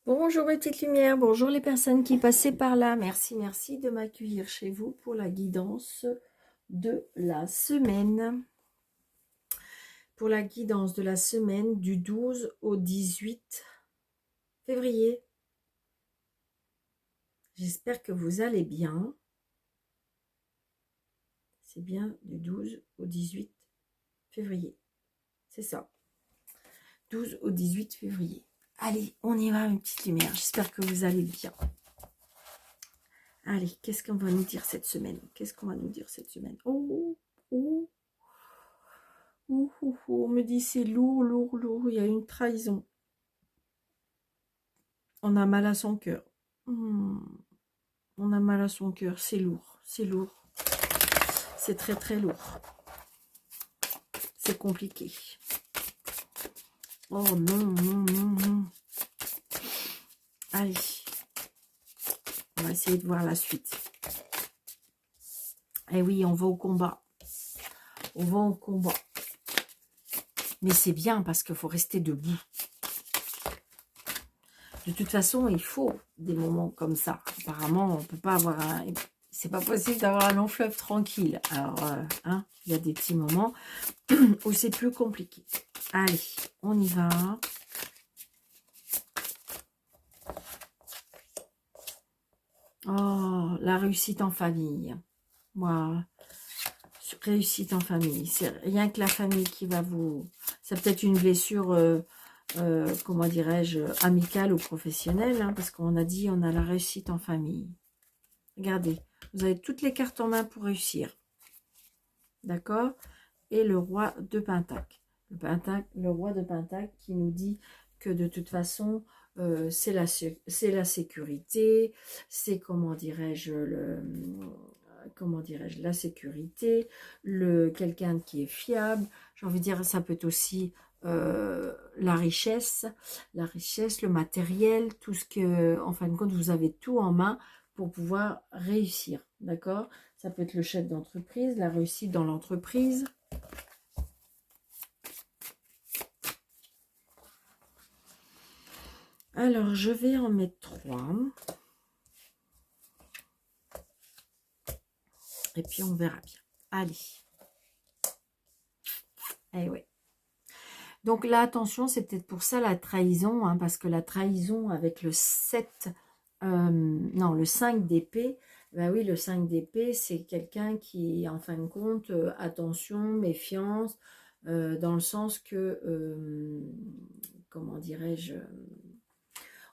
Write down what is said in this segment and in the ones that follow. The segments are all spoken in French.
Bonjour mes petites lumières, bonjour les personnes qui passaient par là. Merci, merci de m'accueillir chez vous pour la guidance de la semaine. Pour la guidance de la semaine du 12 au 18 février. J'espère que vous allez bien. C'est bien du 12 au 18 février. C'est ça. 12 au 18 février. Allez, on y va mes petites lumières. J'espère que vous allez bien. Allez, qu'est-ce qu'on va nous dire cette semaine? Qu'est-ce qu'on va nous dire cette semaine? Oh, oh. On me dit c'est lourd, lourd, lourd, il y a une trahison. On a mal à son cœur. On a mal à son cœur, c'est lourd, c'est lourd. C'est très très lourd. C'est compliqué. Oh non, non, non, non. Allez. On va essayer de voir la suite. Eh oui, on va au combat. On va au combat. Mais c'est bien parce qu'il faut rester debout. De toute façon, il faut des moments comme ça. Apparemment, on peut pas avoir un... C'est pas possible d'avoir un long fleuve tranquille. Alors, il y a des petits moments où c'est plus compliqué. Allez, on y va. Oh, la réussite en famille. Voilà. Réussite en famille. C'est rien que la famille qui va vous... C'est peut-être une blessure... comment dirais-je, amicale ou professionnelle, hein, parce qu'on a dit on a la réussite en famille. Regardez, vous avez toutes les cartes en main pour réussir. D'accord? Et le roi de Pentacle. Le roi de Pentacle qui nous dit que de toute façon, c'est la sécurité, c'est comment dirais-je, la sécurité, quelqu'un qui est fiable. J'ai envie de dire, ça peut être aussi la richesse, le matériel, tout ce que, en fin de compte, vous avez tout en main pour pouvoir réussir, d'accord? Ça peut être le chef d'entreprise, la réussite dans l'entreprise. Alors, je vais en mettre 3. Et puis, on verra bien. Allez. Eh oui. Donc là, attention, c'est peut-être pour ça la trahison, hein, parce que la trahison avec le 7, non, le 5 d'épée, ben oui, le 5 d'épée, c'est quelqu'un qui, en fin de compte, attention, méfiance, dans le sens que, comment dirais-je,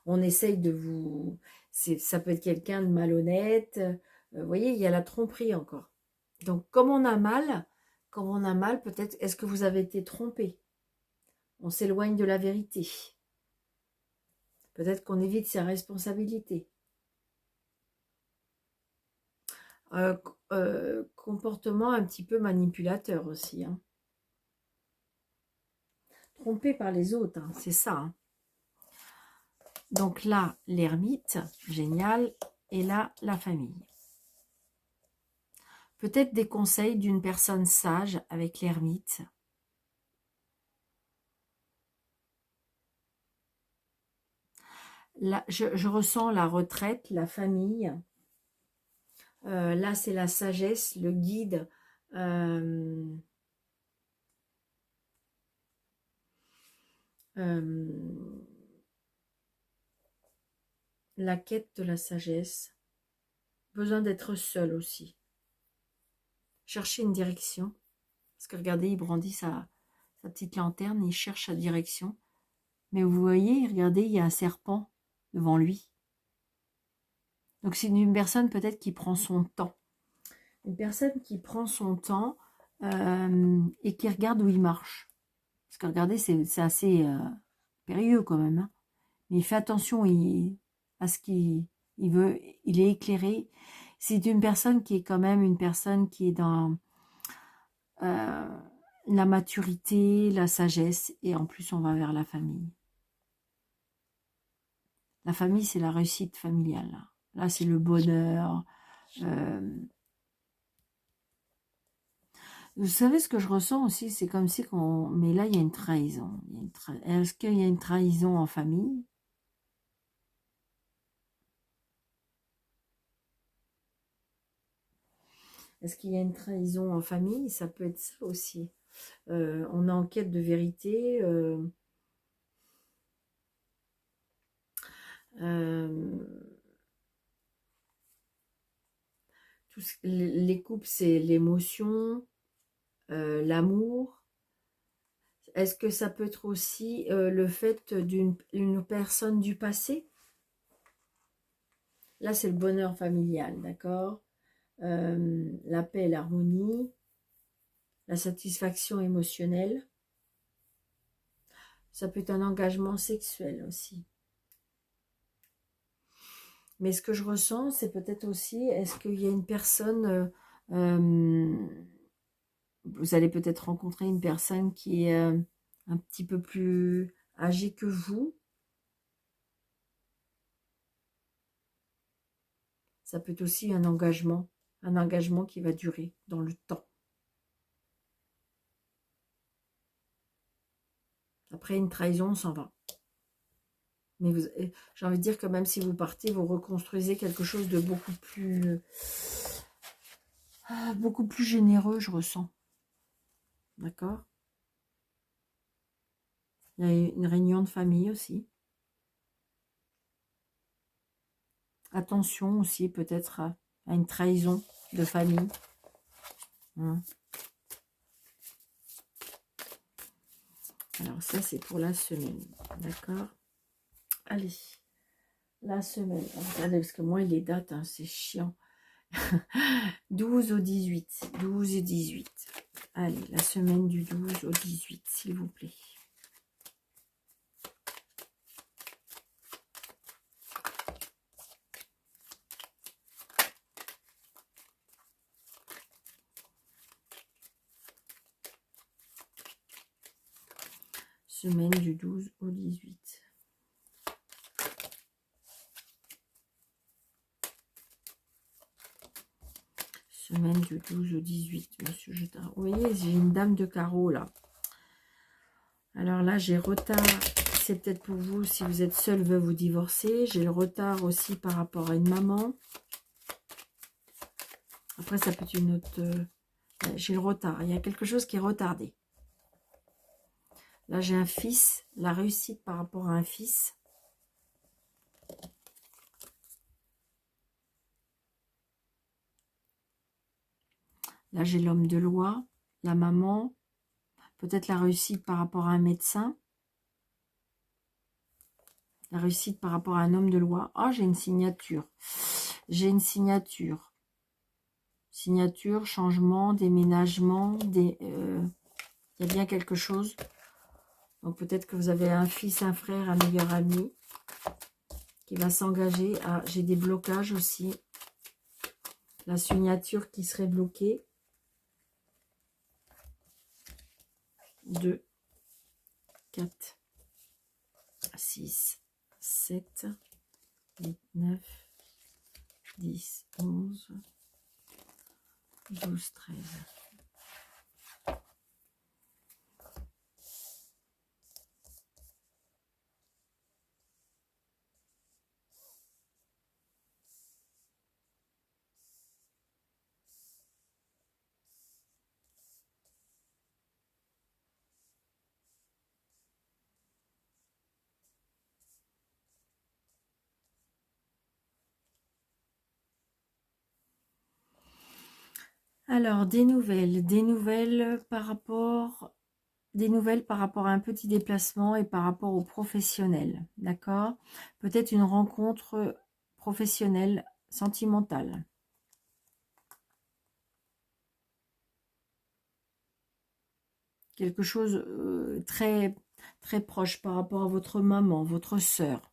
on essaye de vous... Ça peut être quelqu'un de malhonnête, vous voyez, il y a la tromperie encore. Donc, comme on a mal, peut-être, est-ce que vous avez été trompé? On s'éloigne de la vérité. Peut-être qu'on évite ses responsabilités. Comportement un petit peu manipulateur aussi. Hein. Trompé par les autres, hein, c'est ça. Hein. Donc là, l'ermite, génial. Et là, la famille. Peut-être des conseils d'une personne sage avec l'ermite. Là, je ressens la retraite, la famille. Là, c'est la sagesse, le guide. La quête de la sagesse. Besoin d'être seul aussi. Chercher une direction. Parce que regardez, il brandit sa petite lanterne, il cherche sa direction. Mais vous voyez, regardez, il y a un serpent devant lui. Donc c'est une personne peut-être qui prend son temps. Une personne qui prend son temps et qui regarde où il marche. Parce que regardez, c'est assez périlleux quand même. Hein. Mais il fait attention à ce qu'il veut. Il est éclairé. C'est une personne qui est quand même une personne qui est dans la maturité, la sagesse. Et en plus, on va vers la famille. La famille, c'est la réussite familiale. Là, c'est le bonheur. Vous savez ce que je ressens aussi, c'est comme si qu'on... Mais là, il y a une trahison. Est-ce qu'il y a une trahison en famille? Est-ce qu'il y a une trahison en famille? Ça peut être ça aussi. On est en quête de vérité. Les couples, c'est l'émotion, l'amour. Est-ce que ça peut être aussi le fait d'une personne du passé? Là, c'est le bonheur familial, d'accord? La paix et l'harmonie, la satisfaction émotionnelle. Ça peut être un engagement sexuel aussi. Mais ce que je ressens, c'est peut-être aussi, est-ce qu'il y a une personne, vous allez peut-être rencontrer une personne qui est un petit peu plus âgée que vous. Ça peut être aussi un engagement qui va durer dans le temps. Après une trahison, on s'en va. Mais j'ai envie de dire que même si vous partez, vous reconstruisez quelque chose de beaucoup plus généreux, je ressens. D'accord? Il y a une réunion de famille aussi. Attention aussi peut-être à une trahison de famille. Hein. Alors ça, c'est pour la semaine. D'accord? Allez. La semaine. Regardez, parce que moi, les dates, hein, c'est chiant. 12 au 18. 12 et 18. Allez, la semaine du 12 au 18, s'il vous plaît. Semaine du 12 au 18. Semaine du 12 au 18, monsieur Jetard. Vous voyez, j'ai une dame de carreau, là. Alors là, j'ai retard. C'est peut-être pour vous, si vous êtes seul, veuve ou divorcé. J'ai le retard aussi par rapport à une maman. Après, ça peut être une autre... j'ai le retard. Il y a quelque chose qui est retardé. Là, j'ai un fils. La réussite par rapport à un fils. Là, j'ai l'homme de loi, la maman, peut-être la réussite par rapport à un médecin, la réussite par rapport à un homme de loi. Ah, j'ai une signature. J'ai une signature. Signature, changement, déménagement, il y a bien quelque chose. Donc peut-être que vous avez un fils, un frère, un meilleur ami qui va s'engager. Ah, j'ai des blocages aussi. La signature qui serait bloquée. 2, 4, 6, 7, 8, 9, 10, 11, 12, 13. Alors, des nouvelles par rapport à un petit déplacement et par rapport aux professionnels, d'accord? Peut-être une rencontre professionnelle, sentimentale. Quelque chose très, très proche par rapport à votre maman, votre sœur.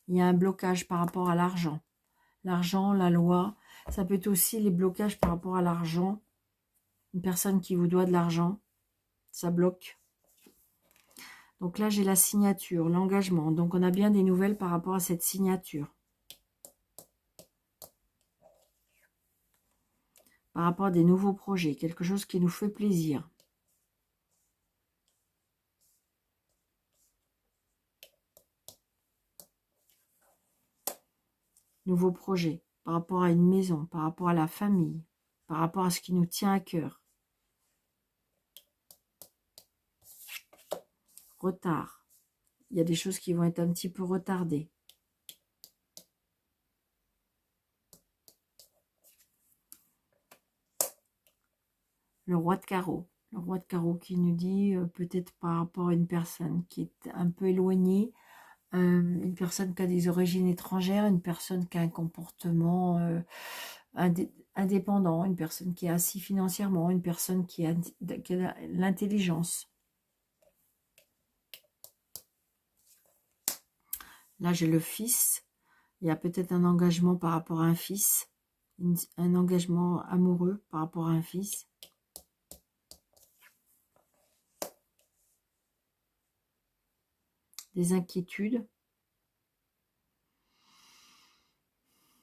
Il y a un blocage par rapport à l'argent. L'argent, la loi, ça peut être aussi les blocages par rapport à l'argent. Une personne qui vous doit de l'argent, ça bloque. Donc là, j'ai la signature, l'engagement. Donc on a bien des nouvelles par rapport à cette signature. Par rapport à des nouveaux projets, quelque chose qui nous fait plaisir. Nouveaux projets, par rapport à une maison, par rapport à la famille. par rapport à ce qui nous tient à cœur. Retard. Il y a des choses qui vont être un petit peu retardées. Le roi de carreau. Le roi de carreau qui nous dit peut-être par rapport à une personne qui est un peu éloignée, une personne qui a des origines étrangères, une personne qui a un comportement indépendant, une personne qui est assise financièrement, une personne qui a l'intelligence. Là, j'ai le fils. Il y a peut-être un engagement par rapport à un fils, un engagement amoureux par rapport à un fils. Des inquiétudes.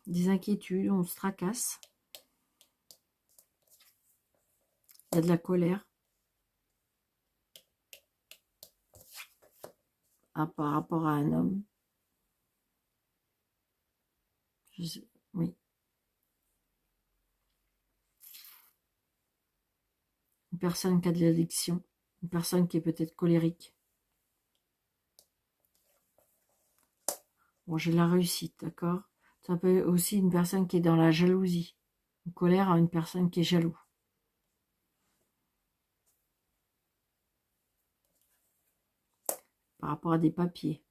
On se tracasse. Il y a de la colère. Par rapport à un homme. Oui. Une personne qui a de l'addiction. Une personne qui est peut-être colérique. Bon, j'ai la réussite, d'accord? Ça peut être aussi une personne qui est dans la jalousie. Une colère à une personne qui est jaloux. Par rapport à des papiers.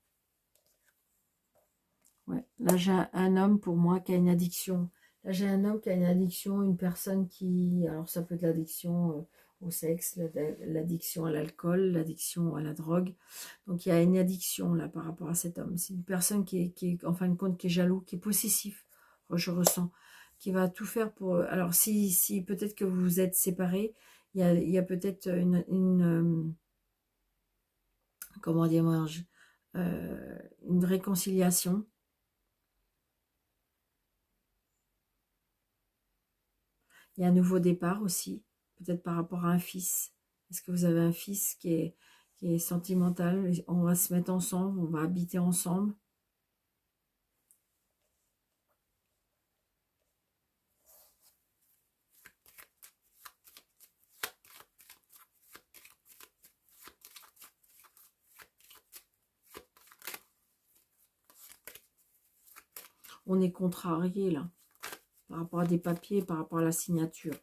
Ouais. Là, j'ai un homme pour moi qui a une addiction. Là, j'ai un homme qui a une addiction, une personne qui... Alors, ça peut être l'addiction au sexe, l'addiction à l'alcool, l'addiction à la drogue. Donc, il y a une addiction là par rapport à cet homme. C'est une personne qui est, en fin de compte, qui est jaloux, qui est possessif. Je ressens. Qui va tout faire pour... Alors, si peut-être que vous vous êtes séparés, il y a peut-être comment dire-je, une réconciliation. Il y a un nouveau départ aussi, peut-être par rapport à un fils. Est-ce que vous avez un fils qui est sentimental? On va se mettre ensemble, on va habiter ensemble. On est contrarié là, par rapport à des papiers, par rapport à la signature.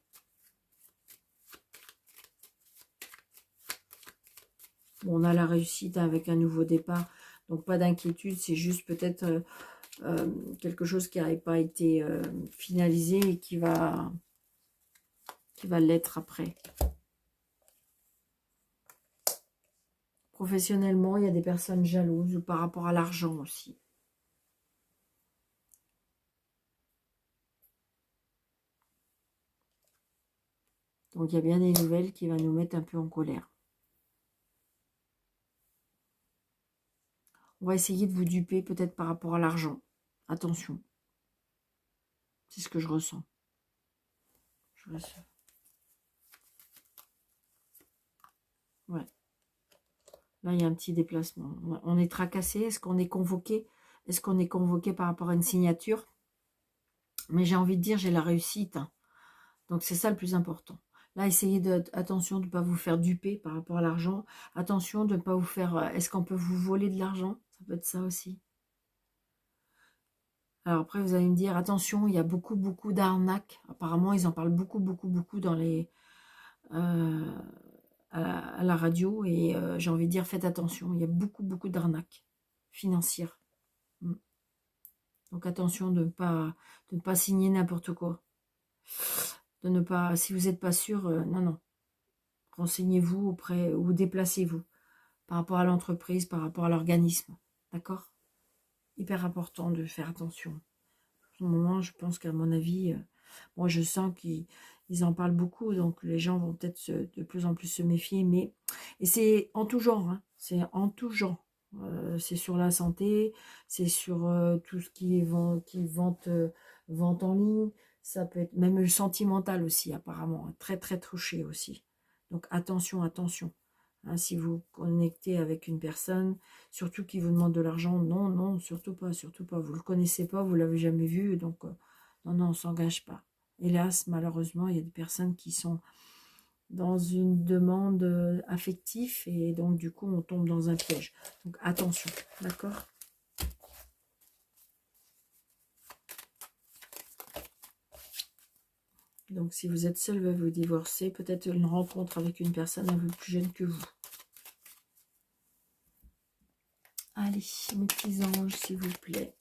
Bon, on a la réussite avec un nouveau départ, donc pas d'inquiétude, c'est juste peut-être quelque chose qui n'avait pas été finalisé et qui va l'être après. Professionnellement, il y a des personnes jalouses par rapport à l'argent aussi. Donc, il y a bien des nouvelles qui vont nous mettre un peu en colère. On va essayer de vous duper peut-être par rapport à l'argent. Attention. C'est ce que je ressens. Ouais. Là, il y a un petit déplacement. On est tracassé. Est-ce qu'on est convoqué? Est-ce qu'on est convoqué par rapport à une signature? Mais j'ai envie de dire, j'ai la réussite. Hein. Donc, c'est ça le plus important. Là, essayez attention de ne pas vous faire duper par rapport à l'argent. Attention de ne pas vous faire... Est-ce qu'on peut vous voler de l'argent? Ça peut être ça aussi. Alors après, vous allez me dire, attention, il y a beaucoup, beaucoup d'arnaques. Apparemment, ils en parlent beaucoup, beaucoup, beaucoup dans les, à la radio. Et j'ai envie de dire, faites attention. Il y a beaucoup, beaucoup d'arnaques financières. Donc attention de ne pas signer n'importe quoi. De ne pas, si vous n'êtes pas sûr, non, non. Renseignez-vous auprès ou déplacez-vous par rapport à l'entreprise, par rapport à l'organisme. D'accord? Hyper important de faire attention. En ce moment, je pense qu'à mon avis, moi je sens qu'ils en parlent beaucoup, donc les gens vont peut-être de plus en plus se méfier, mais et c'est en tout genre, hein, c'est en tout genre. C'est sur la santé, c'est sur tout ce qui est vente en ligne, ça peut être même le sentimental aussi apparemment, hein, très très touché aussi. Donc attention, attention. Hein, si vous connectez avec une personne, surtout qui vous demande de l'argent, non, non, surtout pas, surtout pas. Vous le connaissez pas, vous l'avez jamais vu, donc non, non, on s'engage pas. Hélas, malheureusement, il y a des personnes qui sont dans une demande affective et donc du coup on tombe dans un piège. Donc attention, d'accord? Donc si vous êtes seul, vous divorcer, peut-être une rencontre avec une personne un peu plus jeune que vous. Allez, mes petits anges, s'il vous plaît.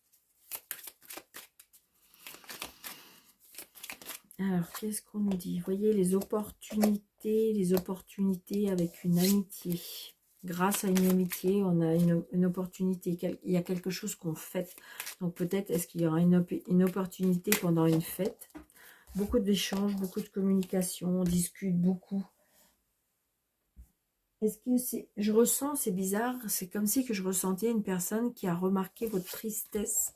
Alors, qu'est-ce qu'on nous dit? Vous voyez les opportunités avec une amitié. Grâce à une amitié, on a une opportunité. Il y a quelque chose qu'on fête. Donc peut-être, est-ce qu'il y aura une opportunité pendant une fête? Beaucoup d'échanges, beaucoup de communication, on discute beaucoup. Est-ce que c'est... Je ressens, c'est bizarre, c'est comme si que je ressentais une personne qui a remarqué votre tristesse.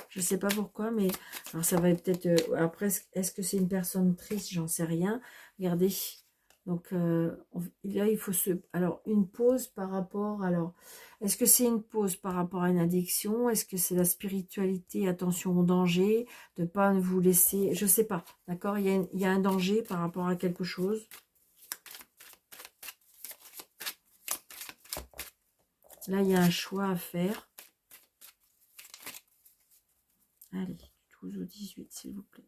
Je ne sais pas pourquoi, mais alors ça va peut-être... après, est-ce que c'est une personne triste? J'en sais rien. Regardez. Donc là, il faut se... Alors, une pause par rapport... Alors, est-ce que c'est une pause par rapport à une addiction? Est-ce que c'est la spiritualité? Attention au danger, de ne pas vous laisser... Je ne sais pas, d'accord? Il y a un danger par rapport à quelque chose. Là, il y a un choix à faire. Allez, 12 ou 18, s'il vous plaît.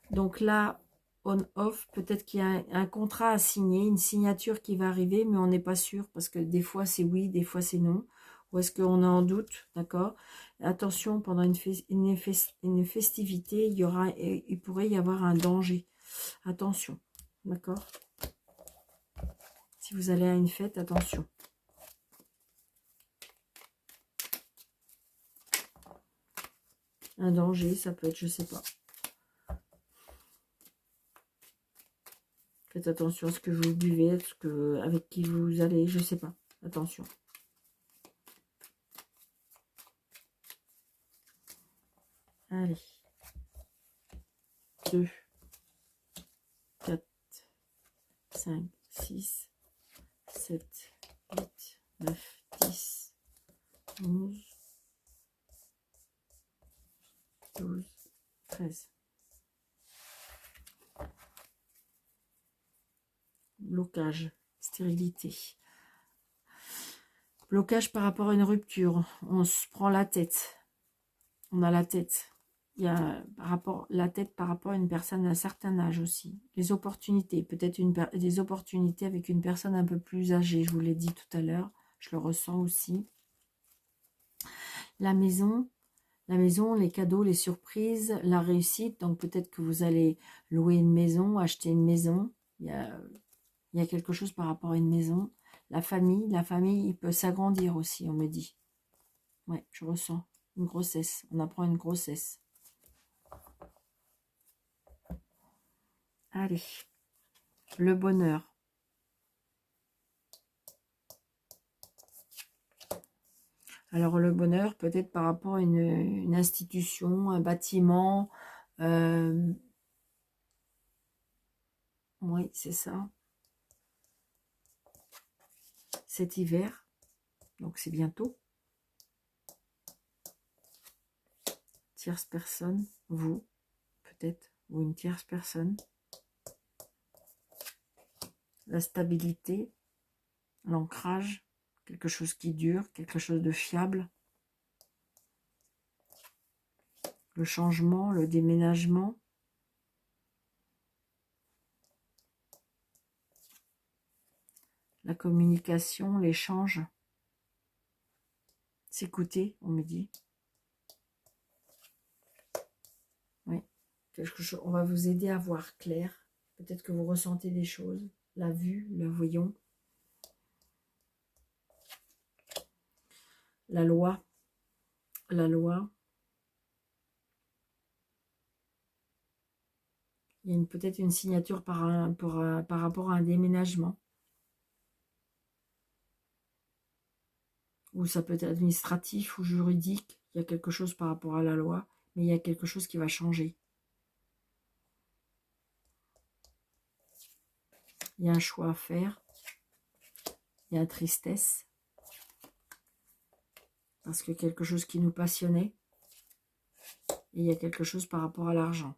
Donc là, on-off, peut-être qu'il y a un contrat à signer, une signature qui va arriver, mais on n'est pas sûr, parce que des fois c'est oui, des fois c'est non. Ou est-ce qu'on est en doute, d'accord? Attention, pendant une festivité, il pourrait y avoir un danger. Attention, d'accord? Si vous allez à une fête, attention. Un danger, ça peut être, je sais pas. Faites attention à ce que vous buvez, avec qui vous allez, je sais pas. Attention. Allez. 2, 4, 5, 6, 7, 8, 9, 10, 11, 12, 13. Blocage, stérilité. Blocage par rapport à une rupture. On se prend la tête. On a la tête. Il y a la tête par rapport à une personne d'un certain âge aussi. Les opportunités, peut-être des opportunités avec une personne un peu plus âgée, je vous l'ai dit tout à l'heure. Je le ressens aussi. La maison, les cadeaux, les surprises, la réussite. Donc peut-être que vous allez louer une maison, acheter une maison. Il y a quelque chose par rapport à une maison. La famille, il peut s'agrandir aussi, on me dit. Ouais, je ressens une grossesse. On apprend une grossesse. Allez, le bonheur. Alors le bonheur, peut-être par rapport à une institution, un bâtiment. Oui, c'est ça. Cet hiver, donc c'est bientôt. Tierce personne, vous, peut-être, ou une tierce personne. La stabilité, l'ancrage, quelque chose qui dure, quelque chose de fiable. Le changement, le déménagement. La communication, l'échange. S'écouter, on me dit. Oui, quelque chose. On va vous aider à voir clair. Peut-être que vous ressentez des choses. La vue, le voyant. La loi. La loi. Il y a peut-être une signature par rapport à un déménagement. Ou ça peut être administratif ou juridique. Il y a quelque chose par rapport à la loi. Mais il y a quelque chose qui va changer. Il y a un choix à faire. Il y a la tristesse. Parce que quelque chose qui nous passionnait. Et il y a quelque chose par rapport à l'argent.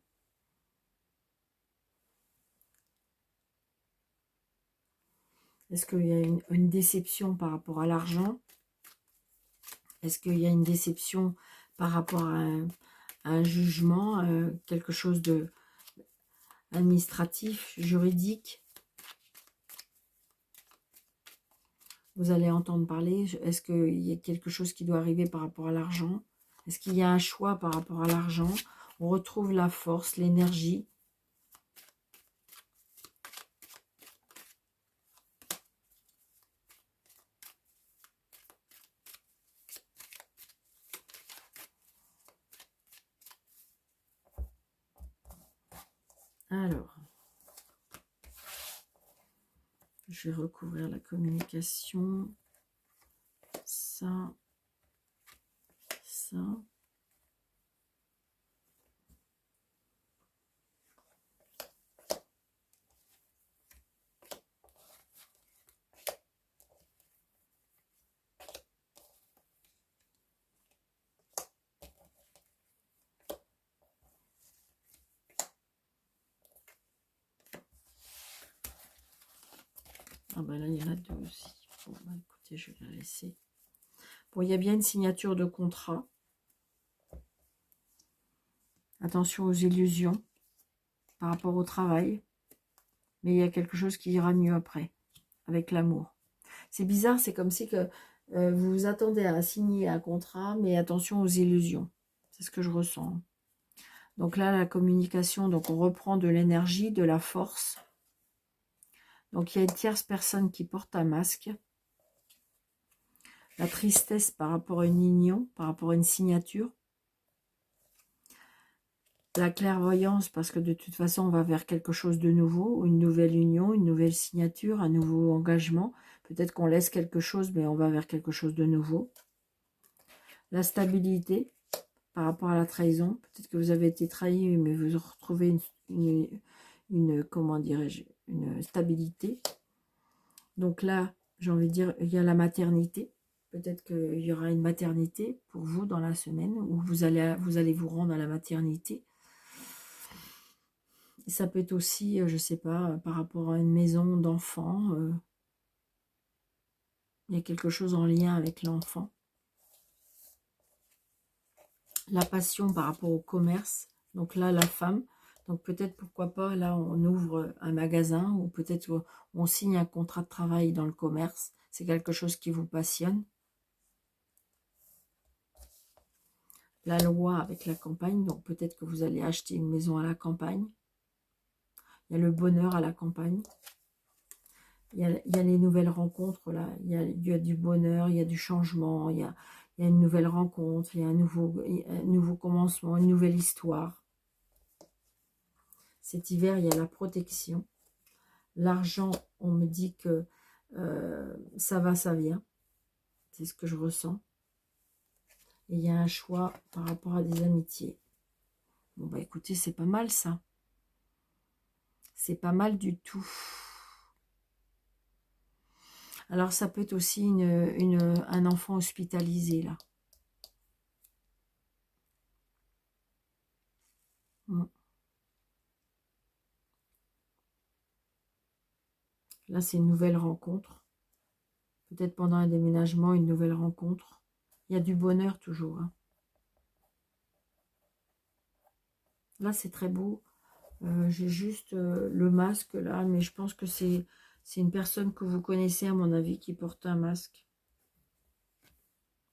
Est-ce qu'il y a une déception par rapport à l'argent? Est-ce qu'il y a une déception par rapport à un jugement, quelque chose de administratif, juridique? Vous allez entendre parler. Est-ce qu'il y a quelque chose qui doit arriver par rapport à l'argent? Est-ce qu'il y a un choix par rapport à l'argent? On retrouve la force, l'énergie. Alors, je vais recouvrir la communication. Ça, ça. Ah ben là, il y en a deux aussi. Bon, bah, écoutez, je vais la laisser. Bon, il y a bien une signature de contrat. Attention aux illusions par rapport au travail. Mais il y a quelque chose qui ira mieux après, avec l'amour. C'est bizarre, c'est comme si que vous vous attendez à signer un contrat, mais attention aux illusions. C'est ce que je ressens. Donc là, la communication, donc on reprend de l'énergie, de la force. Donc il y a une tierce personne qui porte un masque. La tristesse par rapport à une union, par rapport à une signature. La clairvoyance, parce que de toute façon, on va vers quelque chose de nouveau, une nouvelle union, une nouvelle signature, un nouveau engagement. Peut-être qu'on laisse quelque chose, mais on va vers quelque chose de nouveau. La stabilité, par rapport à la trahison. Peut-être que vous avez été trahi, mais vous retrouvez comment dirais-je, une stabilité. Donc là, j'ai envie de dire, il y a la maternité. Peut-être qu'il y aura une maternité pour vous dans la semaine, où vous allez vous rendre à la maternité. Ça peut être aussi, je ne sais pas, par rapport à une maison d'enfants. Il y a quelque chose en lien avec l'enfant. La passion par rapport au commerce. Donc là, la femme. Donc peut-être, pourquoi pas, là, on ouvre un magasin ou peut-être on signe un contrat de travail dans le commerce. C'est quelque chose qui vous passionne. La loi avec la campagne. Donc peut-être que vous allez acheter une maison à la campagne. Il y a le bonheur à la campagne. Il y a les nouvelles rencontres, là. Il y a du bonheur, il y a du changement, il y a une nouvelle rencontre, il y a un nouveau commencement, une nouvelle histoire. Cet hiver, il y a la protection. L'argent, on me dit que ça va, ça vient. C'est ce que je ressens. Et il y a un choix par rapport à des amitiés. Bon, bah écoutez, c'est pas mal ça. C'est pas mal du tout. Alors, ça peut être aussi un enfant hospitalisé, là. Là, c'est une nouvelle rencontre. Peut-être pendant un déménagement, une nouvelle rencontre. Il y a du bonheur toujours. Hein. Là, c'est très beau. J'ai juste le masque là, mais je pense que c'est une personne que vous connaissez, à mon avis, qui porte un masque.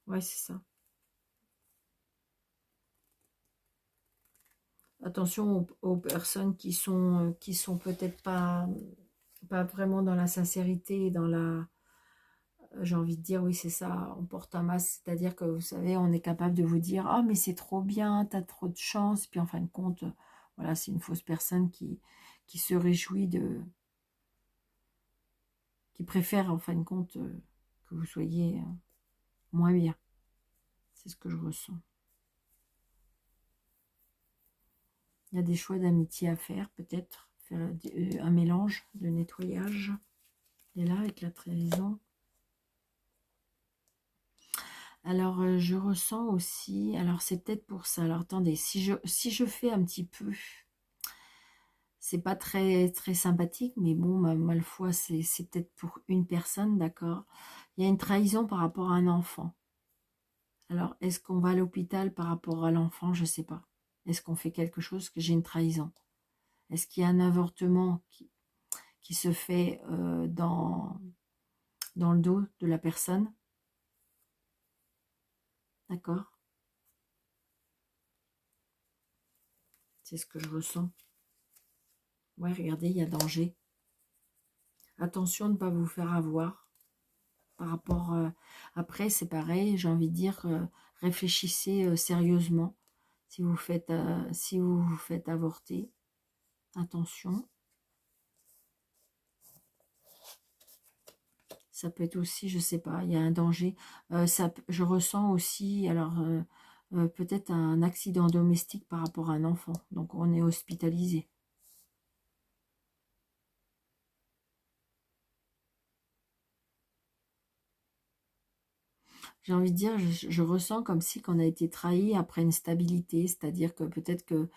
Ouais, c'est ça. Attention aux personnes qui sont peut-être pas vraiment dans la sincérité, dans la... J'ai envie de dire, oui, c'est ça, on porte un masque, c'est-à-dire que, vous savez, on est capable de vous dire, ah, mais c'est trop bien, t'as trop de chance, puis en fin de compte, voilà, c'est une fausse personne qui se réjouit qui préfère, en fin de compte, que vous soyez moins bien. C'est ce que je ressens. Il y a des choix d'amitié à faire, peut-être, faire un mélange de nettoyage. Et là, avec la trahison. Alors, je ressens aussi, alors c'est peut-être pour ça. Alors, attendez, si je fais un petit peu, c'est pas très très sympathique, mais bon, ma foi, c'est peut-être pour une personne, d'accord. Il y a une trahison par rapport à un enfant. Alors, est-ce qu'on va à l'hôpital par rapport à l'enfant? Je sais pas. Est-ce qu'on fait quelque chose que j'ai une trahison? Est-ce qu'il y a un avortement qui se fait dans le dos de la personne? D'accord? C'est ce que je ressens. Ouais, regardez, il y a danger. Attention de ne pas vous faire avoir. Par rapport... après, c'est pareil, j'ai envie de dire, réfléchissez sérieusement. Si vous vous faites avorter, attention. Ça peut être aussi, je sais pas, il y a un danger. Je ressens aussi, alors, peut-être un accident domestique par rapport à un enfant. Donc, on est hospitalisé. J'ai envie de dire, je ressens comme si qu'on a été trahi après une stabilité, c'est-à-dire que peut-être que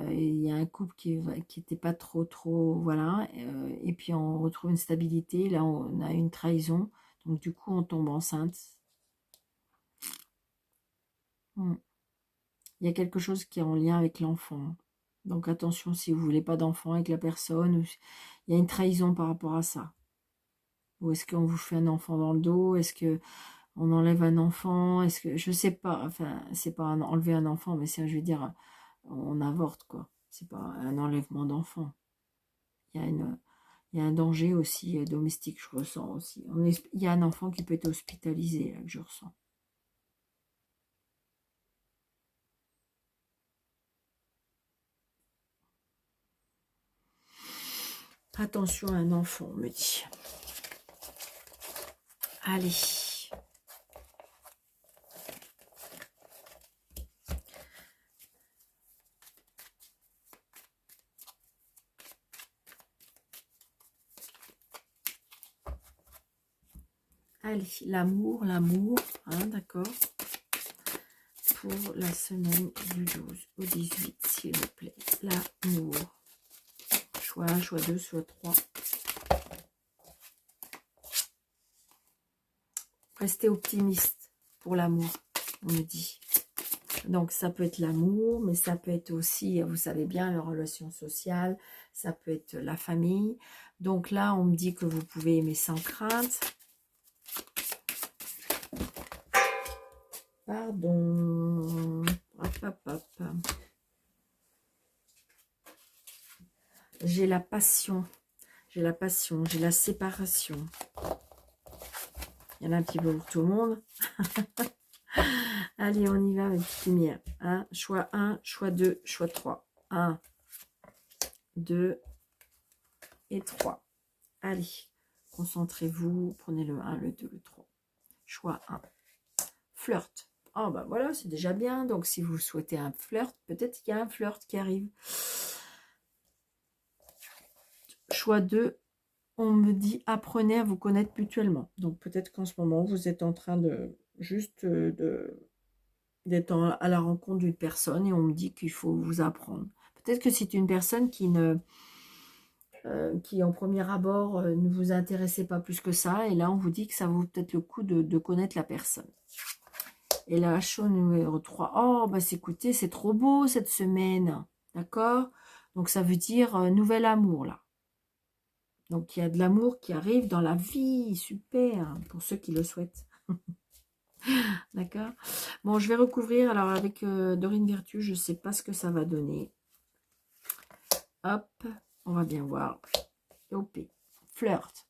il y a un couple qui était pas trop, voilà, et puis on retrouve une stabilité, là on a une trahison, donc du coup on tombe enceinte. Hmm. Il y a quelque chose qui est en lien avec l'enfant, donc attention si vous voulez pas d'enfant avec la personne, il y a une trahison par rapport à ça. Ou est-ce qu'on vous fait un enfant dans le dos? Est-ce que on enlève un enfant? Est-ce que je sais pas, enfin c'est pas enlever un enfant, mais c'est, je veux dire, on avorte quoi. C'est pas un enlèvement d'enfant. Il y a il y a un danger aussi domestique, je ressens aussi. Il y a un enfant qui peut être hospitalisé, là, que je ressens. Attention à un enfant, on me dit. Allez. Allez, l'amour, hein, d'accord. Pour la semaine du 12 au 18, s'il vous plaît. L'amour. Choix 1, choix 2, choix 3. Restez optimiste pour l'amour, on me dit. Donc, ça peut être l'amour, mais ça peut être aussi, vous savez bien, les relations sociales, ça peut être la famille. Donc là, on me dit que vous pouvez aimer sans crainte. Pardon. Hop, hop, hop. J'ai la passion. J'ai la passion, j'ai la séparation. Il y en a un petit peu pour tout le monde. Allez, on y va avec petite lumière. Hein, choix 1, choix 2, choix 3. 1, 2 et 3. Allez, concentrez-vous. Prenez le 1, le 2, le 3. Choix 1. Flirt. Oh, bah voilà, c'est déjà bien. Donc, si vous souhaitez un flirt, peut-être qu'il y a un flirt qui arrive. Choix 2. On me dit, apprenez à vous connaître mutuellement. Donc, peut-être qu'en ce moment, vous êtes en train de juste d'être à la rencontre d'une personne et on me dit qu'il faut vous apprendre. Peut-être que c'est une personne qui en premier abord ne vous intéressait pas plus que ça et là on vous dit que ça vaut peut-être le coup de connaître la personne. Et là, show numéro 3. Oh, bah écoutez, c'est trop beau cette semaine. D'accord? Donc ça veut dire nouvel amour là. Donc il y a de l'amour qui arrive dans la vie. Super, pour ceux qui le souhaitent. D'accord. Bon, je vais recouvrir. Alors, avec Dorine Virtue, je ne sais pas ce que ça va donner. Hop, on va bien voir. OP, flirt.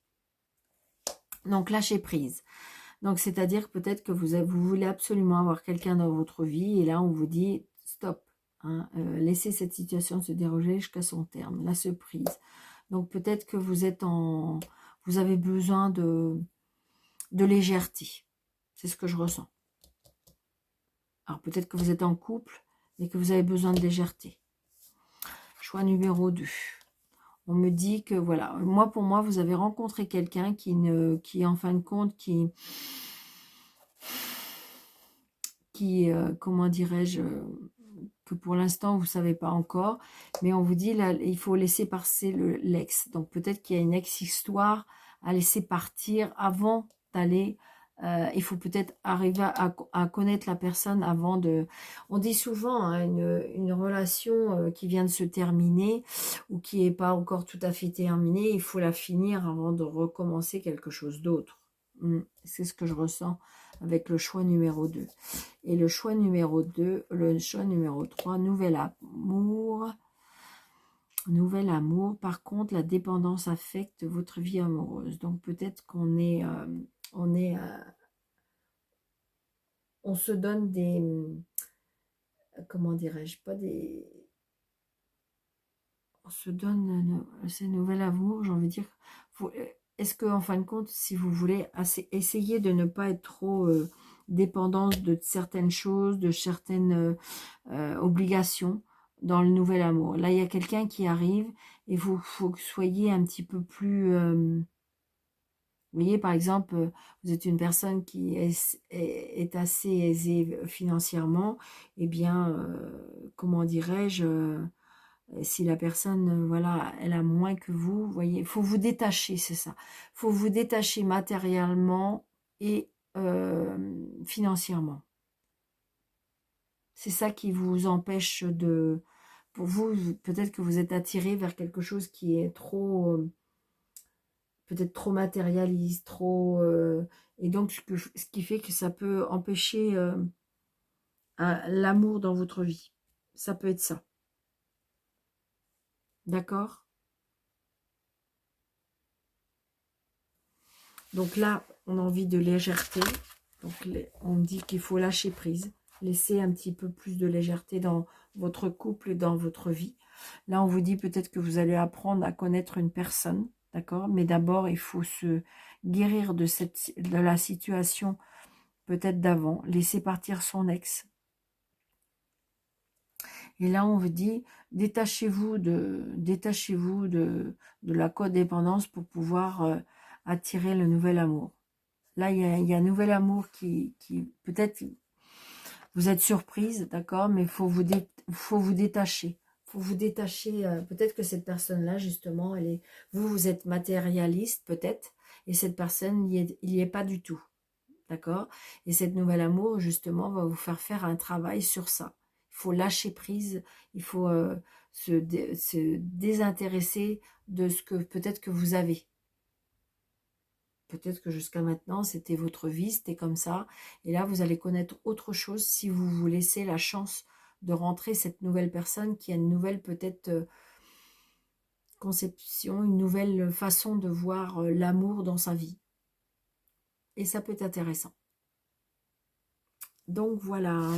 Donc, lâcher prise. Donc, c'est-à-dire peut-être que vous voulez absolument avoir quelqu'un dans votre vie. Et là, on vous dit, stop. Hein, laissez cette situation se dérouler jusqu'à son terme. Lâcher prise. Donc, peut-être que vous avez besoin de légèreté. C'est ce que je ressens. Alors peut-être que vous êtes en couple et que vous avez besoin de légèreté. Choix numéro 2. On me dit que voilà, pour moi, vous avez rencontré quelqu'un qui en fin de compte, qui comment dirais-je, que pour l'instant vous savez pas encore, mais on vous dit là, il faut laisser passer l'ex. Donc peut-être qu'il y a une ex-histoire à laisser partir avant d'aller. Il faut peut-être arriver à connaître la personne avant de... On dit souvent hein, une relation qui vient de se terminer ou qui n'est pas encore tout à fait terminée, il faut la finir avant de recommencer quelque chose d'autre. C'est ce que je ressens avec le choix numéro 2. Et le choix numéro 2, le choix numéro 3, nouvel amour. Nouvel amour. Par contre, la dépendance affecte votre vie amoureuse. Donc peut-être qu'on est... on se donne des... Comment dirais-je? Pas des... On se donne ces nouvel amour, j'ai envie de dire... Est-ce que, en fin de compte, si vous voulez, essayer de ne pas être trop dépendante de certaines choses, de certaines obligations dans le nouvel amour. Là, il y a quelqu'un qui arrive et il faut que vous soyez un petit peu plus... vous voyez, par exemple, vous êtes une personne qui est assez aisée financièrement, eh bien, comment dirais-je... si la personne, voilà, elle a moins que vous, voyez, il faut vous détacher, c'est ça. Il faut vous détacher matériellement et financièrement. C'est ça qui vous empêche de... Pour vous, peut-être que vous êtes attiré vers quelque chose qui est trop... peut-être trop matérialiste, trop... et donc, ce qui fait que ça peut empêcher l'amour dans votre vie. Ça peut être ça. D'accord ? Donc là, on a envie de légèreté. Donc on dit qu'il faut lâcher prise. Laisser un petit peu plus de légèreté dans votre couple et dans votre vie. Là, on vous dit peut-être que vous allez apprendre à connaître une personne. D'accord? Mais d'abord, il faut se guérir de la situation peut-être d'avant. Laisser partir son ex. Et là, on vous dit, détachez-vous de la codépendance pour pouvoir attirer le nouvel amour. Là, il y a un nouvel amour qui peut-être, vous êtes surprise, d'accord, mais il faut vous détacher. Faut vous détacher, peut-être que cette personne-là, justement, vous êtes matérialiste, peut-être, et cette personne, il y est pas du tout, d'accord. Et cette nouvel amour, justement, va vous faire un travail sur ça. Il faut lâcher prise, il faut se désintéresser de ce que peut-être que vous avez. Peut-être que jusqu'à maintenant, c'était votre vie, c'était comme ça. Et là, vous allez connaître autre chose si vous vous laissez la chance de rentrer cette nouvelle personne qui a une nouvelle peut-être conception, une nouvelle façon de voir l'amour dans sa vie. Et ça peut être intéressant. Donc voilà.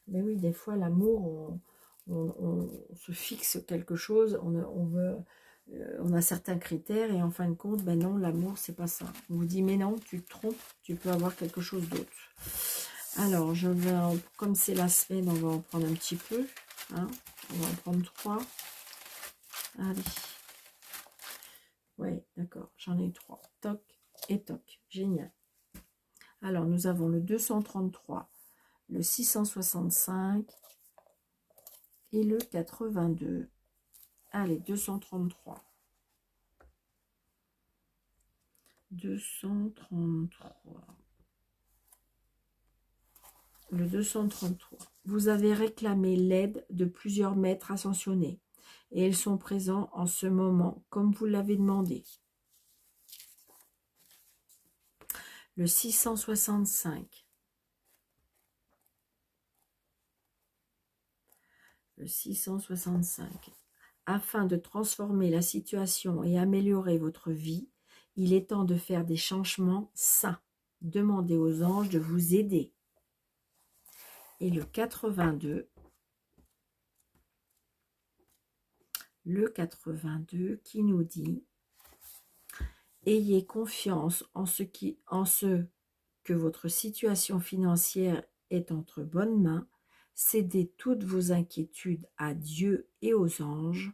Mais oui, des fois, l'amour, on se fixe quelque chose, on a certains critères et en fin de compte, ben non, l'amour, c'est pas ça. On vous dit, mais non, tu te trompes, tu peux avoir quelque chose d'autre. Alors, comme c'est la semaine, on va en prendre un petit peu. Hein, on va en prendre 3. Allez. Oui, d'accord, j'en ai 3. Toc et toc. Génial. Alors, nous avons le 233, le 665 et le 82. Allez, 233. 233. Le 233. Vous avez réclamé l'aide de plusieurs maîtres ascensionnés et ils sont présents en ce moment comme vous l'avez demandé. Le 665. Le 665. Afin de transformer la situation et améliorer votre vie, il est temps de faire des changements sains. Demandez aux anges de vous aider. Et le 82. Le 82 qui nous dit « Ayez confiance en ce que votre situation financière est entre bonnes mains. Cédez toutes vos inquiétudes à Dieu et aux anges.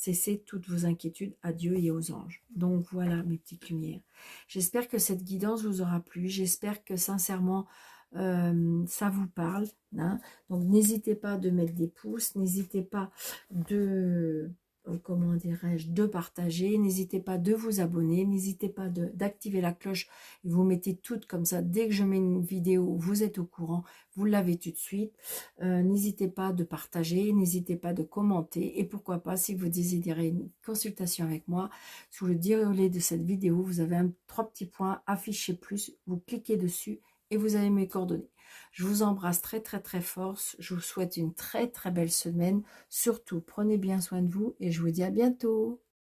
cessez toutes vos inquiétudes à Dieu et aux anges. Donc voilà mes petites lumières. J'espère que cette guidance vous aura plu. J'espère que sincèrement ça vous parle. Hein. Donc n'hésitez pas de mettre des pouces, n'hésitez pas de comment dirais-je, de partager, n'hésitez pas de vous abonner, n'hésitez pas d'activer la cloche, vous mettez toutes comme ça, dès que je mets une vidéo, vous êtes au courant, vous l'avez tout de suite, n'hésitez pas de partager, n'hésitez pas de commenter, et pourquoi pas, si vous désirez une consultation avec moi, sous le déroulé de cette vidéo, vous avez trois petits points, afficher plus, vous cliquez dessus, et vous avez mes coordonnées. Je vous embrasse très très très fort. Je vous souhaite une très très belle semaine. Surtout, prenez bien soin de vous et je vous dis à bientôt.